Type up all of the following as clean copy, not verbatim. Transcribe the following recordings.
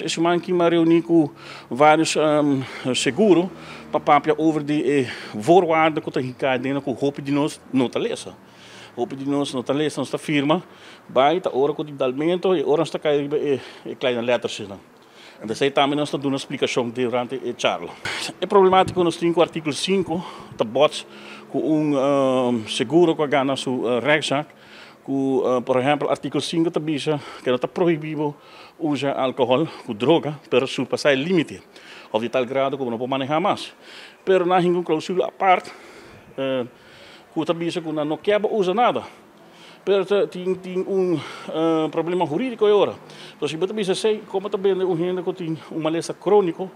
esse man que me reuni com vários seguros para papia over de voorwaarden que tem que dentro com roupa de nós não tá lesa. Roupa de nós não tá lesa, nossa firma, vai tá hora com o dalmento e hora está caindo kleine letters não. En dat também nós estamos dando explicação durante a charla. É problemático nós temos o artigo 5 da bots com seguro que ganha sua rechtszaak. Por exemplo, artigo 5 da bisa que não está proibido usar álcool com droga, pero superar o limite. Of de tal grado como não pode manejar mais. Pero na nenhuma cláusula à parte, com a bisa que não quer usar nada. Pero tem problema jurídico agora. Então, se você dizer, como também gente que tem uma doença crônica,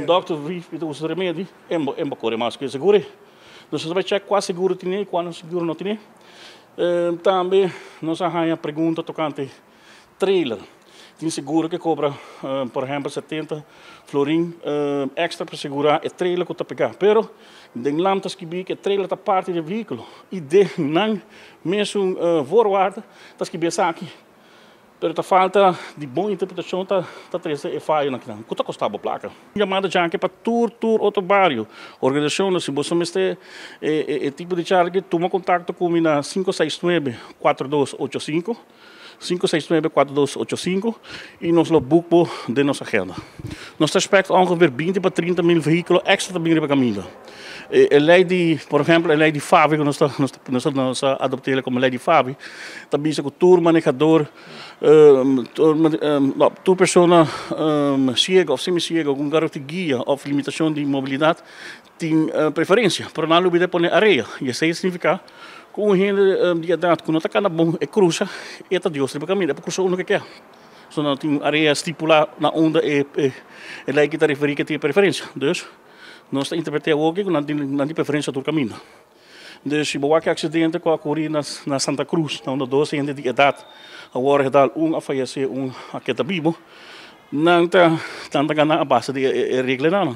doctor vive os remédios, é correr mais que seguro. Então, você vai checar qual seguro tem e qual seguro não tem. Também, nós arranjamos pergunta tocante trailer. Tem seguro que cobra, por exemplo, 70 florim extra para segurar o trailer que está pegando. Pero, de lantas que bique, o trailer está parte do veículo. E de não mesmo voorwaarden, dat is gebeurd aqui. Pero tá falta de boa interpretação, tá três e falha naquilo. Quanto custava a placa? Chamada já que para tour outro bairro. Organização, se você me este tipo de charge, toma contato com na 569-4285. 569-4285 e nós lo boekbo de nossa agenda. Nós expectamos ongeveer 20 para 30 mil veículos extra também para caminho. Por exemplo, a lei de FAB, que nós adoptamos como lei de FAB, também com tour manejador, tour pessoa cega ou semi-cega, com garoto guia ou limitação de mobilidade, tem preferência. Por não olvidar pôr areia. E isso significa com gente de idade que não está cada bom é cruza e está de outro para caminho, é para cruzar o que quer. Só não tem areia estipulada na onda e lei que está referindo que tem preferência. Então, nós interpretamos o que não tem preferência do caminho. Então, se houver acidente com a corrida na Santa Cruz, na onda 12 gente de idade, agora é dar a falecer, a que está vivo, não está ganhando a base de regra não.